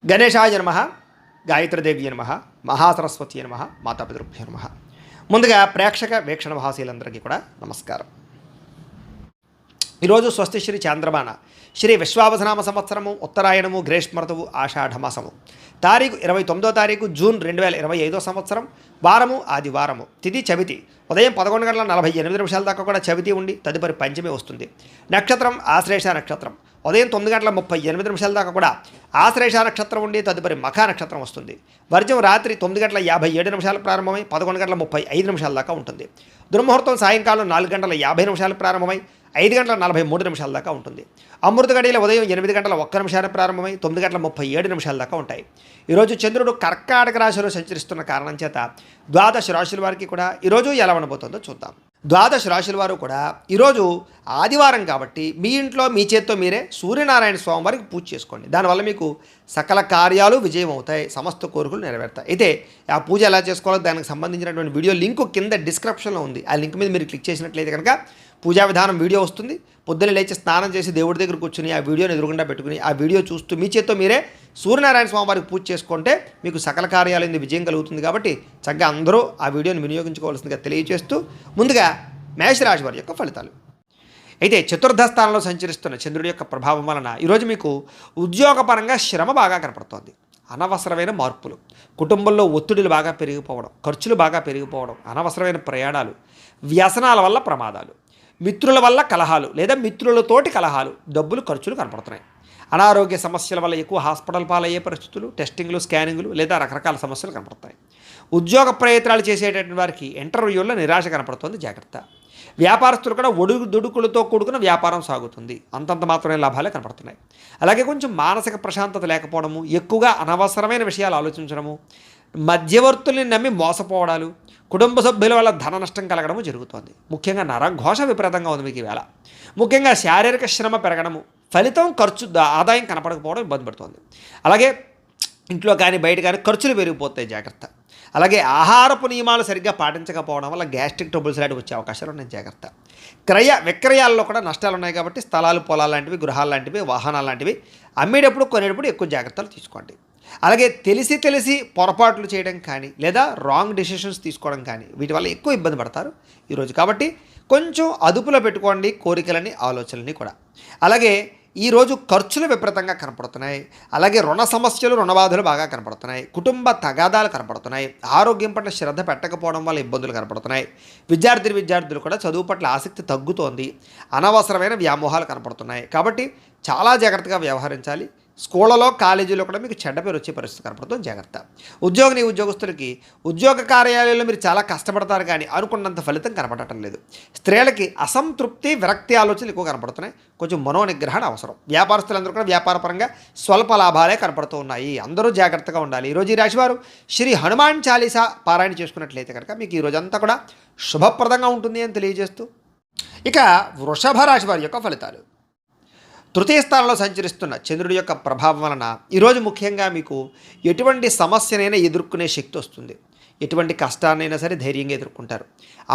గణేశాయ నమః, గాయత్రీదేవి నమః, మహాసరస్వతి నమః, మాతాపితృభ్యో నమః. ముందుగా ప్రేక్షక వీక్షణ మహాశీలందరికీ కూడా నమస్కారం. ఈరోజు స్వస్తి శ్రీ చాంద్రమాన శ్రీ విశ్వావసనామ సంవత్సరము ఉత్తరాయణము గ్రీష్మఋతువు ఆషాఢమాసము తారీఖు 29వ తారీఖు జూన్ 2025 సంవత్సరం వారము ఆదివారము తిథి చవితి ఉదయం 11:48 దాకా కూడా చవితి ఉండి తదుపరి పంచమి వస్తుంది. నక్షత్రం ఆశ్లేష నక్షత్రం ఉదయం 9:38 దాకా కూడా ఆశ్లేష నక్షత్రం ఉండి తదుపరి మఖా నక్షత్రం వస్తుంది. వర్జం రాత్రి 9:57 ప్రారంభమై 11:35 దాకా ఉంటుంది. దుర్ముహూర్తం సాయంకాలం 4:50 ప్రారంభమై 5:43 దాకా ఉంటుంది. అమృత గడియల ఉదయం 8:01 ప్రారంభమై 9:37 దాకా ఉంటాయి. ఈరోజు చంద్రుడు కర్కాటక రాశిలో సంచరిస్తున్న కారణం చేత ద్వాదశ రాశుల వారికి కూడా ఈరోజు ఎలా ఉండబోతుందో చూద్దాం. ద్వాదశ రాశుల వారు కూడా ఈరోజు ఆదివారం కాబట్టి మీ ఇంట్లో మీ చేత్తో మీరే సూర్యనారాయణ స్వామి వారికి పూజ చేసుకోండి. దానివల్ల మీకు సకల కార్యాలు విజయం అవుతాయి, సమస్త కోరికలు నెరవేరుతాయి. అయితే ఆ పూజ ఎలా చేసుకోవాలో దానికి సంబంధించినటువంటి వీడియో లింక్ కింద డిస్క్రిప్షన్లో ఉంది. ఆ లింక్ మీద మీరు క్లిక్ చేసినట్లయితే కనుక పూజా విధానం వీడియో వస్తుంది. పొద్దున్న లేచి స్నానం చేసి దేవుడి దగ్గర కూర్చుని ఆ వీడియోని ఎదురుగుండా పెట్టుకుని ఆ వీడియో చూస్తూ మీ చేత్తో మీరే సూర్యనారాయణ స్వామి వారికి పూజ చేసుకుంటే మీకు సకల కార్యాలయం విజయం కలుగుతుంది. కాబట్టి చక్కగా అందరూ ఆ వీడియోని వినియోగించుకోవాల్సిందిగా తెలియజేస్తూ ముందుగా మేషరాశి వారి యొక్క ఫలితాలు. అయితే చతుర్థ స్థానంలో సంచరిస్తున్న చంద్రుడి యొక్క ప్రభావం వలన ఈరోజు మీకు ఉద్యోగపరంగా శ్రమ బాగా కనపడుతోంది. అనవసరమైన మార్పులు, కుటుంబంలో ఒత్తిడులు బాగా పెరిగిపోవడం, ఖర్చులు బాగా పెరిగిపోవడం, అనవసరమైన ప్రయాణాలు, వ్యసనాల వల్ల ప్రమాదాలు, మిత్రుల వల్ల కలహాలు లేదా మిత్రులతోటి కలహాలు, డబ్బులు ఖర్చులు కనపడుతున్నాయి. అనారోగ్య సమస్యల వల్ల ఎక్కువ హాస్పిటల్ పాలయ్యే పరిస్థితులు, టెస్టింగ్లు, స్కానింగ్లు లేదా రకరకాల సమస్యలు కనపడతాయి. ఉద్యోగ ప్రయత్నాలు చేసేటటువంటి వారికి ఇంటర్వ్యూల్లో నిరాశ కనపడుతుంది, జాగ్రత్త. వ్యాపారస్తులు కూడా ఒడుదుడుకులతో కూడుకున్న వ్యాపారం సాగుతుంది, అంతంత మాత్రమే లాభాలే కనపడుతున్నాయి. అలాగే కొంచెం మానసిక ప్రశాంతత లేకపోవడము, ఎక్కువగా అనవసరమైన విషయాలు ఆలోచించడము, మధ్యవర్తుల్ని నమ్మి మోసపోవడాలు, కుటుంబ సభ్యుల వల్ల ధన నష్టం కలగడము జరుగుతోంది. ముఖ్యంగా నరఘోష విపరీతంగా ఉంది మీకు ఈవేళ. ముఖ్యంగా శారీరక శ్రమ పెరగడము, ఫలితం ఖర్చు ఆదాయం కనపడకపోవడం ఇబ్బంది పడుతుంది. అలాగే ఇంట్లో కానీ బయట కానీ ఖర్చులు పెరిగిపోతాయి, జాగ్రత్త. అలాగే ఆహారపు నియమాలు సరిగ్గా పాటించకపోవడం వల్ల గ్యాస్ట్రిక్ ట్రబుల్స్ లాంటివి వచ్చే అవకాశాలు ఉన్నాయి, జాగ్రత్త. క్రయ విక్రయాల్లో కూడా నష్టాలు ఉన్నాయి కాబట్టి స్థలాలు, పొలాలు లాంటివి, గృహాలు లాంటివి, వాహనాలు లాంటివి అమ్మేటప్పుడు కొనేటప్పుడు ఎక్కువ జాగ్రత్తలు తీసుకోండి. అలాగే తెలిసి పొరపాట్లు చేయడం కానీ లేదా రాంగ్ డెసిషన్స్ తీసుకోవడం కానీ వీటి వల్ల ఎక్కువ ఇబ్బంది పడతారు ఈరోజు. కాబట్టి కొంచెం అదుపులో పెట్టుకోండి కోరికలని, ఆలోచనలని కూడా. అలాగే ఈరోజు ఖర్చులు విపరీతంగా కనపడుతున్నాయి. అలాగే రుణ సమస్యలు, రుణబాధలు బాగా కనపడుతున్నాయి. కుటుంబ తగాదాలు కనపడుతున్నాయి. ఆరోగ్యం పట్ల శ్రద్ధ పెట్టకపోవడం వల్ల ఇబ్బందులు కనపడుతున్నాయి. విద్యార్థులు కూడా చదువు పట్ల ఆసక్తి తగ్గుతోంది. అనవసరమైన వ్యామోహాలు కనపడుతున్నాయి. కాబట్టి చాలా జాగ్రత్తగా వ్యవహరించాలి. స్కూళ్ళలో, కాలేజీలో కూడా మీకు చెడ్డ పేరు వచ్చే పరిస్థితి కనపడుతుంది, జాగ్రత్త. ఉద్యోగస్తులకి ఉద్యోగ కార్యాలయంలో మీరు చాలా కష్టపడతారు కానీ అనుకున్నంత ఫలితం కనపడటం లేదు. స్త్రీలకి అసంతృప్తి, విరక్తి ఆలోచనలు ఎక్కువ కనపడుతున్నాయి. కొంచెం మనోనిగ్రహణ అవసరం. వ్యాపారస్తులందరూ కూడా వ్యాపారపరంగా స్వల్ప లాభాలే కనపడుతూ ఉన్నాయి. అందరూ జాగ్రత్తగా ఉండాలి. ఈరోజు ఈ రాశివారు శ్రీ హనుమాన్ చాలీసా పారాయణ చేసుకున్నట్లయితే కనుక మీకు ఈ రోజంతా కూడా శుభప్రదంగా ఉంటుంది అని తెలియజేస్తూ ఇక వృషభ రాశి వారి యొక్క ఫలితాలు. తృతీయ స్థానంలో సంచరిస్తున్న చంద్రుడి యొక్క ప్రభావం వలన ఈరోజు ముఖ్యంగా మీకు ఎటువంటి సమస్యనైనా ఎదుర్కొనే శక్తి వస్తుంది. ఎటువంటి కష్టాన్నైనా సరే ధైర్యంగా ఎదుర్కొంటారు.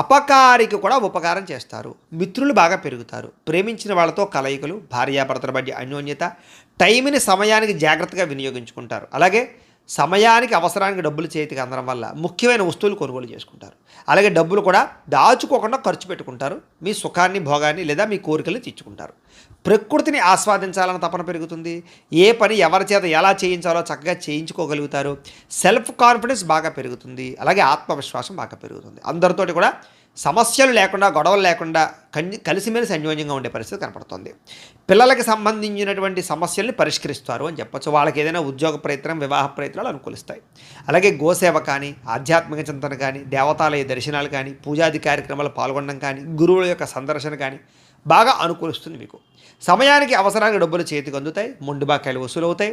అపకారికి కూడా ఉపకారం చేస్తారు. మిత్రులు బాగా పెరుగుతారు. ప్రేమించిన వాళ్ళతో కలయికలు, భార్యాభర్తల మధ్య అన్యోన్యత, టైంని సమయానికి జాగ్రత్తగా వినియోగించుకుంటారు. అలాగే సమయానికి అవసరానికి డబ్బులు చేతికి అందడం వల్ల ముఖ్యమైన వస్తువులు కొనుగోలు చేసుకుంటారు. అలాగే డబ్బులు కూడా దాచుకోకుండా ఖర్చు పెట్టుకుంటారు. మీ సుఖాన్ని, భోగాన్ని లేదా మీ కోరికలు తీర్చుకుంటారు. ప్రకృతిని ఆస్వాదించాలని తపన పెరుగుతుంది. ఏ పని ఎవరి చేత ఎలా చేయించాలో చక్కగా చేయించుకోగలుగుతారు. సెల్ఫ్ కాన్ఫిడెన్స్ బాగా పెరుగుతుంది. అలాగే ఆత్మవిశ్వాసం బాగా పెరుగుతుంది. అందరితోటి కూడా సమస్యలు లేకుండా, గొడవలు లేకుండా కలిసిమెలిసి అన్యోన్యంగా ఉండే పరిస్థితి కనపడుతుంది. పిల్లలకి సంబంధించినటువంటి సమస్యల్ని పరిష్కరిస్తారు అని చెప్పచ్చు. వాళ్ళకి ఏదైనా ఉద్యోగ ప్రయత్నం, వివాహ ప్రయత్నాలు అనుకూలిస్తాయి. అలాగే గోసేవ కానీ, ఆధ్యాత్మిక చింతన కానీ, దేవతాలయ దర్శనాలు కానీ, పూజాది కార్యక్రమాలు పాల్గొనడం కానీ, గురువుల యొక్క సందర్శన కానీ బాగా అనుకూలిస్తుంది మీకు. సమయానికి అవసరానికి డబ్బులు చేతికి అందుతాయి. మొండి బాకాయలు వసూలు అవుతాయి.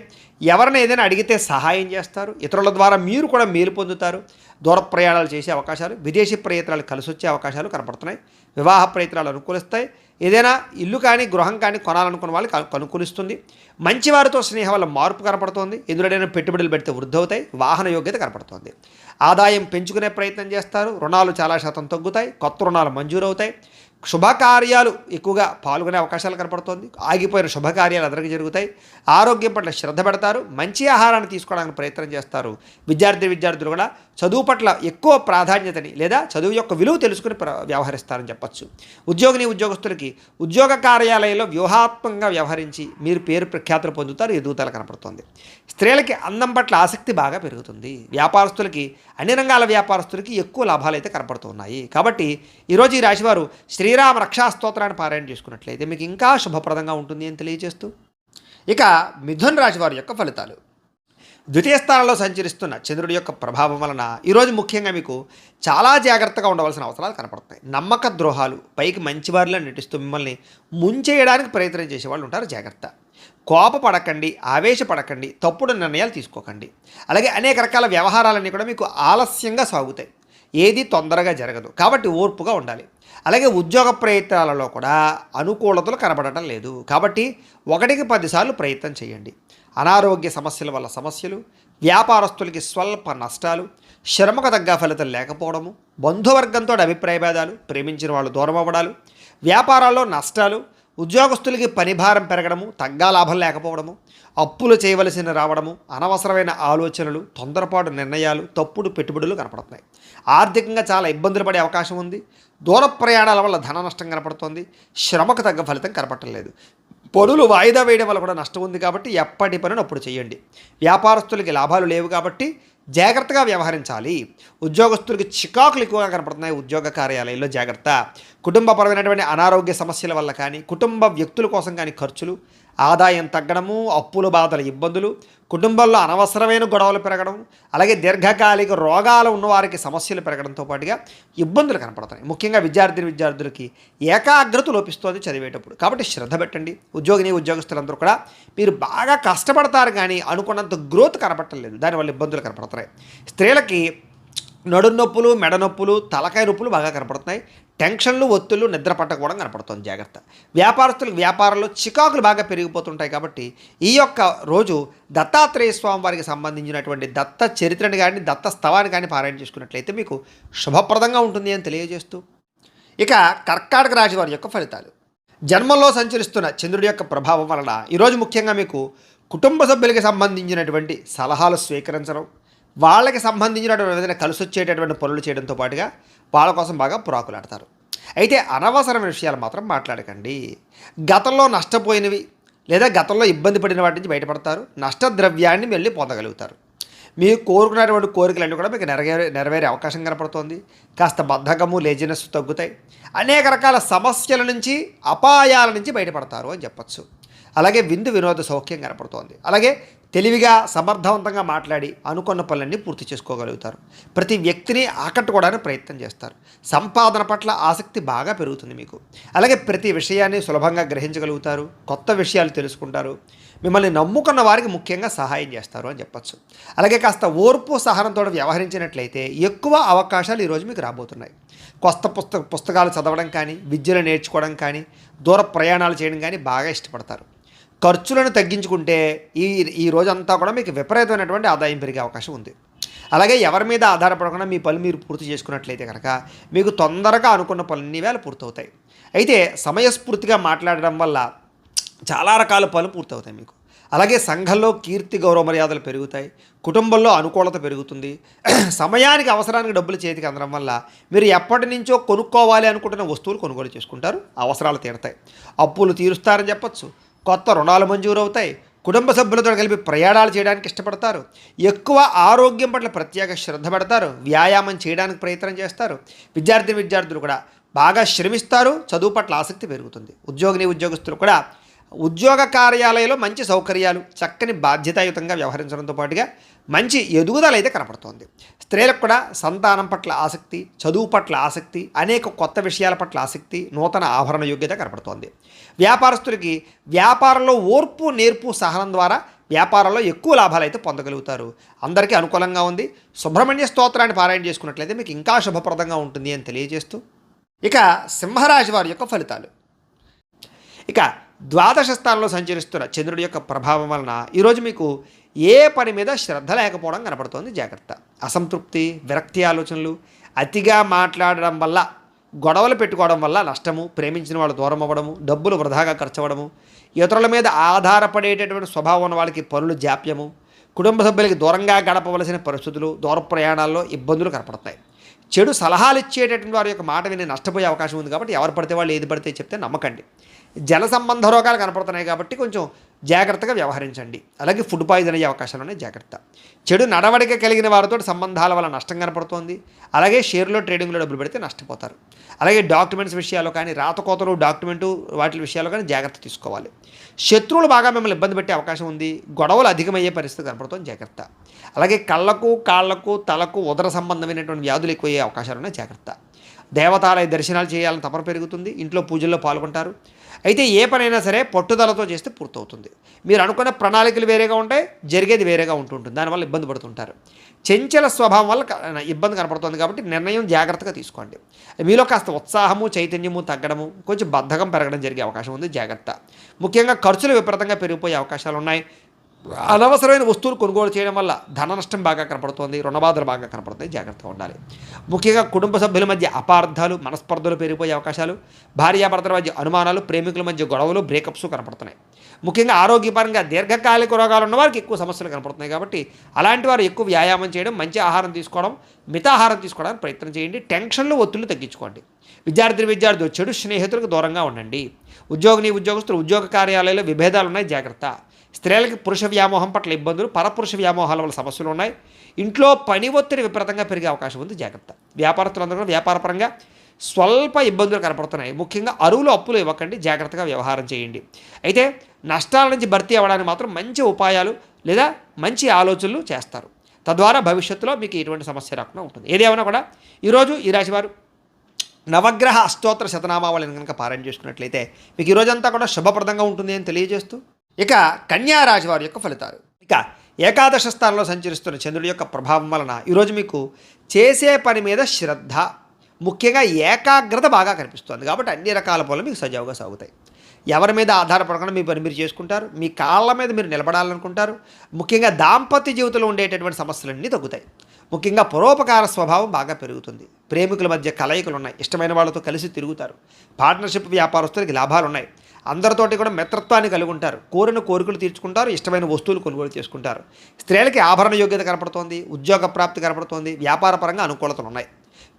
ఎవరైనా ఏదైనా అడిగితే సహాయం చేస్తారు. ఇతరుల ద్వారా మీరు కూడా మేలు పొందుతారు. దూర ప్రయాణాలు చేసే అవకాశాలు, విదేశీ ప్రయత్నాలు కలిసి వచ్చే అవకాశాలు కనపడుతున్నాయి. వివాహ ప్రయత్నాలు అనుకూలిస్తాయి. ఏదైనా ఇల్లు కానీ గృహం కానీ కొనాలనుకున్న వాళ్ళకి అనుకూలిస్తుంది. మంచివారితో స్నేహం వల్ల మార్పు కనపడుతోంది. ఎదురైనా పెట్టుబడులు పెడితే వృద్ధి అవుతాయి. వాహన యోగ్యత కనపడుతోంది. ఆదాయం పెంచుకునే ప్రయత్నం చేస్తారు. రుణాలు చాలా శాతం తగ్గుతాయి. కొత్త రుణాలు మంజూరు అవుతాయి. శుభకార్యాలు ఎక్కువగా పాల్గొనే అవకాశాలు కనపడుతోంది. ఆగిపోయిన శుభకార్యాలు అందరికీ జరుగుతాయి. ఆరోగ్యం పట్ల శ్రద్ధ పెడతారు. మంచి ఆహారాన్ని తీసుకోవడానికి ప్రయత్నం చేస్తారు. విద్యార్థులు కూడా చదువు పట్ల ఎక్కువ ప్రాధాన్యతని లేదా చదువు యొక్క విలువ తెలుసుకుని వ్యవహరిస్తారని చెప్పచ్చు. ఉద్యోగస్తులకి ఉద్యోగ కార్యాలయంలో వ్యూహాత్మకంగా వ్యవహరించి మీరు పేరు ప్రఖ్యాతులు పొందుతారు. ఎదుగుదల కనపడుతుంది. స్త్రీలకి అందం పట్ల ఆసక్తి బాగా పెరుగుతుంది. వ్యాపారస్తులకి అన్ని రంగాల వ్యాపారస్తులకి ఎక్కువ లాభాలు అయితే కనపడుతున్నాయి. కాబట్టి ఈరోజు ఈ రాశివారు శ్రీరామ రక్షా స్తోత్రాన్ని పారాయణ చేసుకున్నట్లయితే మీకు ఇంకా శుభప్రదంగా ఉంటుంది అని తెలియజేస్తూ, ఇక మిథున రాశి వారి యొక్క ఫలితాలు. ద్వితీయ స్థానంలో సంచరిస్తున్న చంద్రుడి యొక్క ప్రభావం వలన ఈరోజు ముఖ్యంగా మీకు చాలా జాగ్రత్తగా ఉండవలసిన అవసరాలు కనపడతాయి. నమ్మక ద్రోహాలు, పైకి మంచివారిలో నటిస్తూ మిమ్మల్ని ముంచేయడానికి ప్రయత్నం చేసేవాళ్ళు ఉంటారు. జాగ్రత్త. కోపపడకండి, ఆవేశపడకండి, తప్పుడు నిర్ణయాలు తీసుకోకండి. అలాగే అనేక రకాల వ్యవహారాలన్నీ కూడా మీకు ఆలస్యంగా సాగుతాయి. ఏది తొందరగా జరగదు. కాబట్టి ఓర్పుగా ఉండాలి. అలాగే ఉద్యోగ ప్రయత్నాలలో కూడా అనుకూలతలు కనబడటం లేదు. కాబట్టి 1కి 10 సార్లు ప్రయత్నం చేయండి. అనారోగ్య సమస్యల వల్ల సమస్యలు, వ్యాపారస్తులకి స్వల్ప నష్టాలు, శ్రమకు తగ్గ ఫలితం లేకపోవడము, బంధువర్గంతో అభిప్రాయ భేదాలు, ప్రేమించిన వాళ్ళు దూరం అవ్వడాలు, వ్యాపారాల్లో నష్టాలు, ఉద్యోగస్తులకి పని భారం పెరగడము, తగ్గా లాభం లేకపోవడము, అప్పులు చేయవలసిన రావడము, అనవసరమైన ఆలోచనలు, తొందరపాటు నిర్ణయాలు, తప్పుడు పెట్టుబడులు కనపడుతున్నాయి. ఆర్థికంగా చాలా ఇబ్బందులు పడే అవకాశం ఉంది. దూర ప్రయాణాల వల్ల ధన నష్టం కనపడుతోంది. శ్రమకు తగ్గ ఫలితం కనపడలేదు. పనులు వాయిదా వేయడం వల్ల కూడా నష్టం ఉంది. కాబట్టి ఎప్పటి పనిని అప్పుడు చేయండి. వ్యాపారస్తులకి లాభాలు లేవు కాబట్టి జాగ్రత్తగా వ్యవహరించాలి. ఉద్యోగస్తులకి చికాకులు ఎక్కువగా కనపడుతున్నాయి. ఉద్యోగ కార్యాలయంలో జాగ్రత్త. కుటుంబపరమైనటువంటి అనారోగ్య సమస్యల వల్ల కానీ, కుటుంబ వ్యక్తుల కోసం కానీ ఖర్చులు, ఆదాయం తగ్గడము, అప్పుల బాధల ఇబ్బందులు, కుటుంబంలో అనవసరమైన గొడవలు పెరగడం, అలాగే దీర్ఘకాలిక రోగాలు ఉన్నవారికి సమస్యలు పెరగడంతో పాటుగా ఇబ్బందులు కనపడుతున్నాయి. ముఖ్యంగా విద్యార్థులకి ఏకాగ్రత లోపిస్తుంది చదివేటప్పుడు. కాబట్టి శ్రద్ధ పెట్టండి. ఉద్యోగస్తులందరూ కూడా మీరు బాగా కష్టపడతారు కానీ అనుకున్నంత గ్రోత్ కనపడలేదు. దానివల్ల ఇబ్బందులు కనపడుతున్నాయి. స్త్రీలకి నడుం నొప్పులు, మెడ నొప్పులు, తలకాయ నొప్పులు బాగా కనపడుతున్నాయి. టెన్షన్లు, ఒత్తులు, నిద్ర పట్టకపోవడం కనపడుతుంది. జాగ్రత్త. వ్యాపారస్తులకు వ్యాపారంలో చికాకులు బాగా పెరిగిపోతుంటాయి. కాబట్టి ఈ యొక్క రోజు దత్తాత్రేయ స్వామి వారికి సంబంధించినటువంటి దత్త చరిత్రని కానీ, దత్త స్తవాన్ని కానీ పారాయణ చేసుకున్నట్లయితే మీకు శుభప్రదంగా ఉంటుంది అని తెలియజేస్తూ, ఇక కర్కాటక రాశి వారి యొక్క ఫలితాలు. జన్మంలో సంచరిస్తున్న చంద్రుడి యొక్క ప్రభావం వలన ఈరోజు ముఖ్యంగా మీకు కుటుంబ సభ్యులకి సంబంధించినటువంటి సలహాలు స్వీకరించడం, వాళ్ళకి సంబంధించినటువంటి ఏదైనా కలిసి వచ్చేటటువంటి పనులు చేయడంతో పాటుగా వాళ్ళ కోసం బాగా పురాకులాడతారు. అయితే అనవసరమైన విషయాలు మాత్రం మాట్లాడకండి. గతంలో నష్టపోయినవి లేదా గతంలో ఇబ్బంది పడిన వాటి నుంచి బయటపడతారు. నష్టద్రవ్యాన్ని వెళ్ళి పొందగలుగుతారు. మీరు కోరుకున్నటువంటి కోరికలన్నీ కూడా మీకు నెరవేరే అవకాశం కనపడుతోంది. కాస్త బద్ధకము, లేజినెస్ తగ్గుతాయి. అనేక రకాల సమస్యల నుంచి, అపాయాల నుంచి బయటపడతారు అని చెప్పచ్చు. అలాగే వినోద సౌఖ్యం కనపడుతోంది. అలాగే తెలివిగా, సమర్థవంతంగా మాట్లాడి అనుకున్న పనులన్నీ పూర్తి చేసుకోగలుగుతారు. ప్రతి వ్యక్తిని ఆకట్టుకోవడానికి ప్రయత్నం చేస్తారు. సంపాదన పట్ల ఆసక్తి బాగా పెరుగుతుంది మీకు. అలాగే ప్రతి విషయాన్ని సులభంగా గ్రహించగలుగుతారు. కొత్త విషయాలు తెలుసుకుంటారు. మిమ్మల్ని నమ్ముకున్న వారికి ముఖ్యంగా సహాయం చేస్తారు అని చెప్పచ్చు. అలాగే కాస్త ఓర్పు, సహనంతో వ్యవహరించినట్లయితే ఎక్కువ అవకాశాలు ఈరోజు మీకు రాబోతున్నాయి. కొత్త పుస్తకాలు చదవడం కానీ, విద్యను నేర్చుకోవడం కానీ, దూర ప్రయాణాలు చేయడం కానీ బాగా ఇష్టపడతారు. ఖర్చులను తగ్గించుకుంటే ఈ రోజంతా కూడా మీకు విపరీతమైనటువంటి ఆదాయం పెరిగే అవకాశం ఉంది. అలాగే ఎవరి మీద ఆధారపడకుండా మీ పనులు మీరు పూర్తి చేసుకున్నట్లయితే కనుక మీకు తొందరగా అనుకున్న పనులన్నీ వేళ పూర్తవుతాయి. అయితే సమయస్ఫూర్తిగా మాట్లాడడం వల్ల చాలా రకాల పనులు పూర్తవుతాయి మీకు. అలాగే సంఘంలో కీర్తి, గౌరవ మర్యాదలు పెరుగుతాయి. కుటుంబంలో అనుకూలత పెరుగుతుంది. సమయానికి, అవసరానికి డబ్బులు చేతికి అందడం వల్ల మీరు ఎప్పటి నుంచో కొనుక్కోవాలి అనుకుంటున్న వస్తువులు కొనుగోలు చేసుకుంటారు. అవసరాలు తీరుతాయి. అప్పులు తీరుస్తారని చెప్పచ్చు. కొత్త రుణాలు మంజూరు అవుతాయి. కుటుంబ సభ్యులతో కలిపి ప్రయాణాలు చేయడానికి ఇష్టపడతారు. ఎక్కువ ఆరోగ్యం పట్ల ప్రత్యేక శ్రద్ధ పెడతారు. వ్యాయామం చేయడానికి ప్రయత్నం చేస్తారు. విద్యార్థులు కూడా బాగా శ్రమిస్తారు. చదువు పట్ల ఆసక్తి పెరుగుతుంది. ఉద్యోగస్తులు కూడా ఉద్యోగ కార్యాలయంలో మంచి సౌకర్యాలు, చక్కని బాధ్యతాయుతంగా వ్యవహరించడంతో పాటుగా మంచి ఎదుగుదల అయితే కనపడుతోంది. స్త్రీలకు కూడా సంతానం పట్ల ఆసక్తి, చదువు పట్ల ఆసక్తి, అనేక కొత్త విషయాల పట్ల ఆసక్తి, నూతన ఆభరణ యోగ్యత కనపడుతోంది. వ్యాపారస్తులకి వ్యాపారంలో ఓర్పు, నేర్పు, సహనం ద్వారా వ్యాపారంలో ఎక్కువ లాభాలు అయితే పొందగలుగుతారు. అందరికీ అనుకూలంగా ఉంది. సుబ్రహ్మణ్య స్తోత్రాన్ని పారాయణ చేసుకున్నట్లయితే మీకు ఇంకా శుభప్రదంగా ఉంటుంది అని తెలియజేస్తూ, ఇక సింహరాశి వారి యొక్క ఫలితాలు. ఇక ద్వాదశ స్థానంలో సంచరిస్తున్న చంద్రుడి యొక్క ప్రభావం వలన ఈరోజు మీకు ఏ పని మీద శ్రద్ధ లేకపోవడం కనపడుతోంది. జాగ్రత్త. అసంతృప్తి, విరక్తి ఆలోచనలు, అతిగా మాట్లాడడం వల్ల, గొడవలు పెట్టుకోవడం వల్ల నష్టము, ప్రేమించిన వాళ్ళు దూరం అవ్వడము, డబ్బులు వృధాగా ఖర్చు అవ్వడము, ఇతరుల మీద ఆధారపడేటటువంటి స్వభావం ఉన్న వాళ్ళకి పనులు జాప్యము, కుటుంబ సభ్యులకి దూరంగా గడపవలసిన పరిస్థితులు, దూర ప్రయాణాల్లో ఇబ్బందులు కనపడతాయి. చెడు సలహాలు ఇచ్చేటటువంటి వారి యొక్క మాట విని నష్టపోయే అవకాశం ఉంది కాబట్టి ఎవరు పడితే వాళ్ళు ఏది పడితే చెప్తే నమ్మకండి. జల సంబంధ రోగాలు కనపడుతున్నాయి కాబట్టి కొంచెం జాగ్రత్తగా వ్యవహరించండి. అలాగే ఫుడ్ పాయిజన్ అయ్యే అవకాశాలు ఉన్నాయి. జాగ్రత్త. చెడు నడవడిక కలిగిన వారితో సంబంధాల వల్ల నష్టం కనపడుతోంది. అలాగే షేర్లో ట్రేడింగ్లో డబ్బులు పెడితే నష్టపోతారు. అలాగే డాక్యుమెంట్స్ విషయాల్లో కానీ, రాతకోతలు డాక్యుమెంటు వాటి విషయాల్లో కానీ జాగ్రత్త తీసుకోవాలి. శత్రువులు బాగా మిమ్మల్ని ఇబ్బంది పెట్టే అవకాశం ఉంది. గొడవలు అధికమయ్యే పరిస్థితి కనపడుతుంది. జాగ్రత్త. అలాగే కళ్ళకు, కాళ్లకు, తలకు ఉదర సంబంధమైనటువంటి వ్యాధులు ఎక్కువయ్యే అవకాశాలు ఉన్నాయి. జాగ్రత్త. దేవతాలయ దర్శనాలు చేయాలని తపన పెరుగుతుంది. ఇంట్లో పూజల్లో పాల్గొంటారు. అయితే ఏ పనైనా సరే పట్టుదలతో చేస్తే పూర్తవుతుంది. మీరు అనుకున్న ప్రణాళికలు వేరేగా ఉంటాయి, జరిగేది వేరేగా ఉంటుంటుంది. దానివల్ల ఇబ్బంది పడుతుంటారు. చంచల స్వభావం వల్ల ఇబ్బంది కనపడుతుంది కాబట్టి నిర్ణయం జాగ్రత్తగా తీసుకోండి. మీలో కాస్త ఉత్సాహము, చైతన్యము తగ్గడము, కొంచెం బద్ధకం పెరగడం జరిగే అవకాశం ఉంది. జాగ్రత్త. ముఖ్యంగా ఖర్చులు విపరీతంగా పెరిగిపోయే అవకాశాలు ఉన్నాయి. అనవసరమైన వస్తువులు కొనుగోలు చేయడం వల్ల ధన నష్టం బాగా కనపడుతోంది. రుణబాధలు బాగా కనపడుతాయి. జాగ్రత్తగా ఉండాలి. ముఖ్యంగా కుటుంబ సభ్యుల మధ్య అపార్థాలు, మనస్పర్ధలు పెరిగిపోయే అవకాశాలు, భార్యాభర్తల మధ్య అనుమానాలు, ప్రేమికుల మధ్య గొడవలు, బ్రేకప్స్ కనపడుతున్నాయి. ముఖ్యంగా ఆరోగ్యపరంగా దీర్ఘకాలిక రోగాలు ఉన్న వారికి ఎక్కువ సమస్యలు కనపడుతున్నాయి కాబట్టి అలాంటి వారు ఎక్కువ వ్యాయామం చేయడం, మంచి ఆహారం తీసుకోవడం, మితాహారం తీసుకోవడానికి ప్రయత్నం చేయండి. టెన్షన్లు, ఒత్తిళ్లు తగ్గించుకోండి. విద్యార్థులు చెడు స్నేహితులకు దూరంగా ఉండండి. ఉద్యోగస్తులు ఉద్యోగ కార్యాలయాల్లో విభేదాలు ఉన్నాయి. జాగ్రత్త. స్త్రీలకి పురుష వ్యామోహం పట్ల ఇబ్బందులు, పరపురుష వ్యామోహాల వల్ల సమస్యలు ఉన్నాయి. ఇంట్లో పని ఒత్తిడి విపరీతంగా పెరిగే అవకాశం ఉంది. జాగ్రత్త. వ్యాపారస్తులందరూ కూడా వ్యాపారపరంగా స్వల్ప ఇబ్బందులు కనపడుతున్నాయి. ముఖ్యంగా అప్పులు ఇవ్వకండి. జాగ్రత్తగా వ్యవహారం చేయండి. అయితే నష్టాల నుంచి భర్తీ అవ్వడానికి మాత్రం మంచి ఉపాయాలు లేదా మంచి ఆలోచనలు చేస్తారు. తద్వారా భవిష్యత్తులో మీకు ఎటువంటి సమస్య రాకుండా ఉంటుంది. ఏదేమైనా కూడా ఈరోజు ఈ రాశివారు నవగ్రహ అష్టోత్తర శతనామావళిని కనుక పారాయణ చేసుకున్నట్లయితే మీకు ఈ రోజంతా కూడా శుభప్రదంగా ఉంటుంది అని తెలియజేస్తూ, ఇక కన్యా రాశి వారి యొక్క ఫలితాలు. ఇక ఏకాదశ స్థానంలో సంచరిస్తున్న చంద్రుడి యొక్క ప్రభావం వలన ఈరోజు మీకు చేసే పని మీద శ్రద్ధ, ముఖ్యంగా ఏకాగ్రత బాగా కనిపిస్తుంది. కాబట్టి అన్ని రకాల పనులు మీకు సజావుగా సాగుతాయి. ఎవరి మీద ఆధారపడకుండా మీ పని మీరు చేసుకుంటారు. మీ కాళ్ళ మీద మీరు నిలబడాలనుకుంటారు. ముఖ్యంగా దాంపత్య జీవితంలో ఉండేటటువంటి సమస్యలన్నీ తగ్గుతాయి. ముఖ్యంగా పరోపకార స్వభావం బాగా పెరుగుతుంది. ప్రేమికుల మధ్య కలయికలు ఉన్నాయి. ఇష్టమైన వాళ్ళతో కలిసి తిరుగుతారు. పార్ట్నర్షిప్ వ్యాపారస్తులకి లాభాలు ఉన్నాయి. అందరితోటి కూడా మిత్రత్వాన్ని కలిగి ఉంటారు. కోరిన కోరికలు తీర్చుకుంటారు. ఇష్టమైన వస్తువులు కొనుగోలు చేసుకుంటారు. స్త్రీలకి ఆభరణ యోగ్యత కనపడుతోంది. ఉద్యోగ ప్రాప్తి కనపడుతోంది. వ్యాపారపరంగా అనుకూలతలు ఉన్నాయి.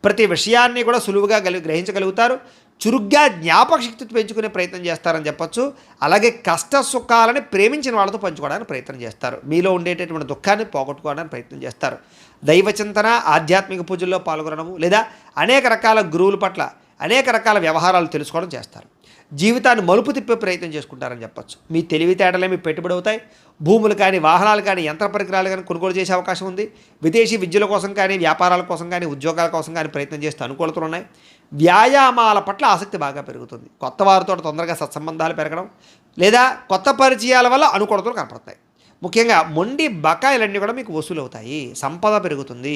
ప్రతి విషయాన్ని కూడా సులువుగా గ్రహించగలుగుతారు. చురుగ్గా జ్ఞాపక శక్తి పెంచుకునే ప్రయత్నం చేస్తారని చెప్పొచ్చు. అలాగే కష్ట సుఖాలని ప్రేమించిన వాళ్ళతో పంచుకోవడానికి ప్రయత్నం చేస్తారు. మీలో ఉండేటటువంటి దుఃఖాన్ని పోగొట్టుకోవడానికి ప్రయత్నం చేస్తారు. దైవచింతన, ఆధ్యాత్మిక పూజల్లో పాల్గొనడము లేదా అనేక రకాల గురువుల పట్ల అనేక రకాల వ్యవహారాలు తెలుసుకోవడం చేస్తారు. జీవితాన్ని మలుపు తిప్పే ప్రయత్నం చేసుకుంటారని చెప్పొచ్చు. మీ తెలివితేటలే మీ పెట్టుబడి అవుతాయి. భూములు కానీ, వాహనాలు కానీ, యంత్ర పరికరాలు కానీ కొనుగోలు చేసే అవకాశం ఉంది. విదేశీ విద్యల కోసం కానీ, వ్యాపారాల కోసం కానీ, ఉద్యోగాల కోసం కానీ ప్రయత్నం చేస్తూ అనుకూలతలు ఉన్నాయి. వ్యాయామాల పట్ల ఆసక్తి బాగా పెరుగుతుంది. కొత్త వారితో తొందరగా సత్సంబంధాలు పెరగడం లేదా కొత్త పరిచయాల వల్ల అనుకూలతలు కనపడతాయి. ముఖ్యంగా మొండి బకాయిలన్నీ కూడా మీకు వసూలు అవుతాయి. సంపద పెరుగుతుంది.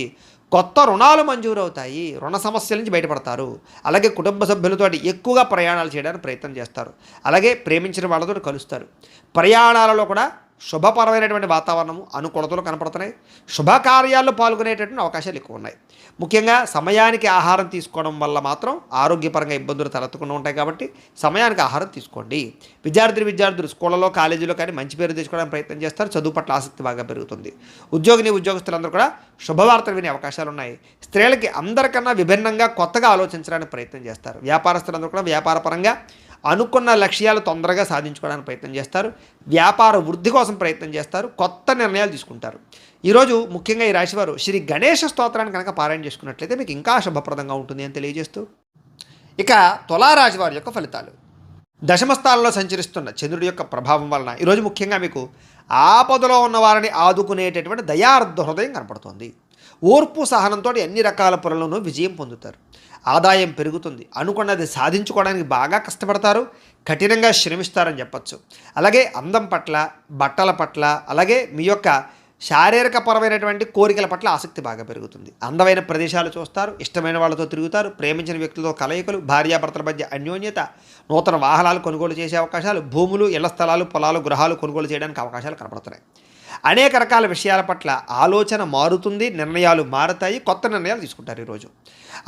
కొత్త రుణాలు మంజూరు అవుతాయి. రుణ సమస్యల నుంచి బయటపడతారు. అలాగే కుటుంబ సభ్యులతో ఎక్కువగా ప్రయాణాలు చేయడానికి ప్రయత్నం చేస్తారు. అలాగే ప్రేమించిన వాళ్ళతో కలుస్తారు. ప్రయాణాలలో కూడా శుభపరమైనటువంటి వాతావరణము, అనుకూలతలు కనపడుతున్నాయి. శుభకార్యాల్లో పాల్గొనేటటువంటి అవకాశాలు ఎక్కువ ఉన్నాయి. ముఖ్యంగా సమయానికి ఆహారం తీసుకోవడం వల్ల మాత్రం ఆరోగ్యపరంగా ఇబ్బందులు తలెత్తకుండా ఉంటాయి. కాబట్టి సమయానికి ఆహారం తీసుకోండి. విద్యార్థులు స్కూళ్ళలో, కాలేజీలో కానీ మంచి పేరు తెచ్చుకోవడానికి ప్రయత్నం చేస్తారు. చదువు పట్ల ఆసక్తి బాగా పెరుగుతుంది. ఉద్యోగస్తులందరూ కూడా శుభవార్తలు వినే అవకాశాలు ఉన్నాయి. స్త్రీలకి అందరికన్నా విభిన్నంగా కొత్తగా ఆలోచించడానికి ప్రయత్నం చేస్తారు. వ్యాపారస్తులందరూ కూడా వ్యాపారపరంగా అనుకున్న లక్ష్యాలు తొందరగా సాధించుకోవడానికి ప్రయత్నం చేస్తారు. వ్యాపార వృద్ధి కోసం ప్రయత్నం చేస్తారు. కొత్త నిర్ణయాలు తీసుకుంటారు. ఈరోజు ముఖ్యంగా ఈ రాశివారు శ్రీ గణేష స్తోత్రాన్ని కనుక పారాయణ చేసుకున్నట్లయితే మీకు ఇంకా శుభప్రదంగా ఉంటుంది అని తెలియజేస్తూ, ఇక తులారాశి వారి యొక్క ఫలితాలు. దశమ స్థానంలో సంచరిస్తున్న చంద్రుడి యొక్క ప్రభావం వలన ఈరోజు ముఖ్యంగా మీకు ఆపదలో ఉన్న వారిని ఆదుకునేటటువంటి దయార్ధ హృదయం కనపడుతుంది. ఓర్పు సహనంతో అన్ని రకాల పనులను విజయం పొందుతారు. ఆదాయం పెరుగుతుంది. అనుకున్నది సాధించుకోవడానికి బాగా కష్టపడతారు. కఠినంగా శ్రమిస్తారని చెప్పచ్చు. అలాగే అందం పట్ల, బట్టల పట్ల, అలాగే మీ యొక్క శారీరకపరమైనటువంటి కోరికల పట్ల ఆసక్తి బాగా పెరుగుతుంది. అందమైన ప్రదేశాలు చూస్తారు, ఇష్టమైన వాళ్ళతో తిరుగుతారు, ప్రేమించిన వ్యక్తులతో కలయికలు, భార్యాభర్తల మధ్య అన్యోన్యత, నూతన వాహనాలు కొనుగోలు చేసే అవకాశాలు, భూములు, ఇళ్ల స్థలాలు, పొలాలు, గృహాలు కొనుగోలు చేయడానికి అవకాశాలు కనపడుతున్నాయి. అనేక రకాల విషయాల పట్ల ఆలోచన మారుతుంది, నిర్ణయాలు మారుతాయి, కొత్త నిర్ణయాలు తీసుకుంటారు ఈరోజు.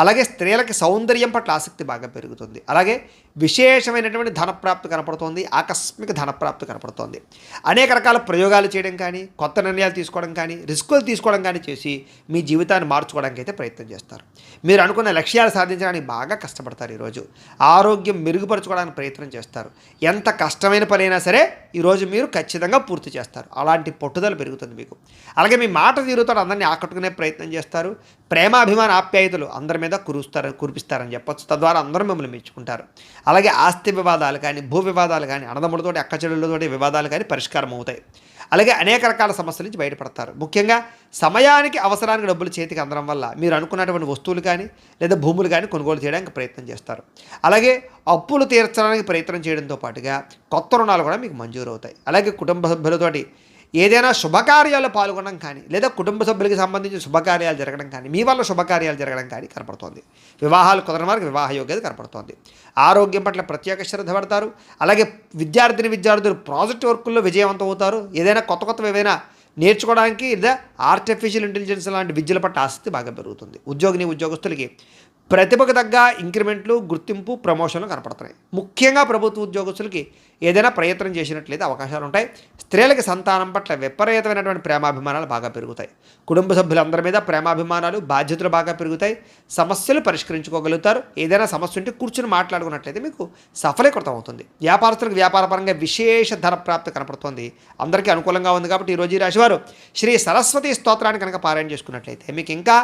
అలాగే స్త్రీలకి సౌందర్యం పట్ల ఆసక్తి బాగా పెరుగుతుంది. అలాగే విశేషమైనటువంటి ధనప్రాప్తి కనపడుతోంది, ఆకస్మిక ధనప్రాప్తి కనపడుతోంది. అనేక రకాల ప్రయోగాలు చేయడం కానీ, కొత్త నిర్ణయాలు తీసుకోవడం కానీ, రిస్కులు తీసుకోవడం కానీ చేసి మీ జీవితాన్ని మార్చుకోవడానికి అయితే ప్రయత్నం చేస్తారు. మీరు అనుకున్న లక్ష్యాలు సాధించడానికి బాగా కష్టపడతారు ఈరోజు. ఆరోగ్యం మెరుగుపరచుకోవడానికి ప్రయత్నం చేస్తారు. ఎంత కష్టమైన పనైనా సరే ఈరోజు మీరు ఖచ్చితంగా పూర్తి చేస్తారు. అలాంటి పట్టుదల పెరుగుతుంది మీకు. అలాగే మీ మాట తీరుతో అందరినీ ఆకట్టుకునే ప్రయత్నం చేస్తారు. ప్రేమాభిమాన ఆప్యాయతలు అందరి మీద కురిపిస్తారని చెప్పొచ్చు. తద్వారా అందరూ మిమ్మల్ని మెచ్చుకుంటారు. అలాగే ఆస్తి వివాదాలు కానీ, భూ వివాదాలు కానీ, అన్నదమ్ములతోటి అక్కచెల్లెళ్ళతోటి వివాదాలు కానీ పరిష్కారం అవుతాయి. అలాగే అనేక రకాల సమస్యల నుంచి బయటపడతారు. ముఖ్యంగా సమయానికి అవసరానికి డబ్బులు చేతికి అందడం వల్ల మీరు అనుకున్నటువంటి వస్తువులు కానీ లేదా భూములు కానీ కొనుగోలు చేయడానికి ప్రయత్నం చేస్తారు. అలాగే అప్పులు తీర్చడానికి ప్రయత్నం చేయడంతో పాటుగా కొత్త రుణాలు కూడా మీకు మంజూరు అవుతాయి. అలాగే కుటుంబ సభ్యులతోటి ఏదైనా శుభకార్యాల్లో పాల్గొనడం కానీ లేదా కుటుంబ సభ్యులకి సంబంధించిన శుభకార్యాలు జరగడం కానీ, మీ వల్ల శుభకార్యాలు జరగడం కానీ కనపడుతోంది. వివాహాలు కుదరని వారికి వివాహ యోగ్యత కనపడుతోంది. ఆరోగ్యం పట్ల ప్రత్యేక శ్రద్ధ పడతారు. అలాగే విద్యార్థులు ప్రాజెక్ట్ వర్కుల్లో విజయవంతం అవుతారు. ఏదైనా కొత్తవి ఏవైనా నేర్చుకోవడానికి లేదా ఆర్టిఫిషియల్ ఇంటెలిజెన్స్ లాంటి విద్యల పట్ల ఆసక్తి బాగా పెరుగుతుంది. ఉద్యోగస్తులకి ప్రతిభకు తగ్గ ఇంక్రిమెంట్లు, గుర్తింపు, ప్రమోషన్లు కనపడుతున్నాయి. ముఖ్యంగా ప్రభుత్వ ఉద్యోగస్తులకి ఏదైనా ప్రయత్నం చేసినట్లయితే అవకాశాలు ఉంటాయి. స్త్రీలకి సంతానం పట్ల విపరీతమైనటువంటి ప్రేమాభిమానాలు బాగా పెరుగుతాయి. కుటుంబ సభ్యులందరి మీద ప్రేమాభిమానాలు, బాధ్యతలు బాగా పెరుగుతాయి. సమస్యలు పరిష్కరించుకోగలుగుతారు. ఏదైనా సమస్య ఉంటే కూర్చుని మాట్లాడుకున్నట్లయితే మీకు సఫలీకృతం అవుతుంది. వ్యాపారస్తులకు వ్యాపారపరంగా విశేష ధన ప్రాప్తి కనపడుతుంది. అందరికీ అనుకూలంగా ఉంది కాబట్టి ఈరోజు ఈ రాశివారు శ్రీ సరస్వతి స్తోత్రాన్ని కనుక పారాయణ చేసుకున్నట్లయితే మీకు ఇంకా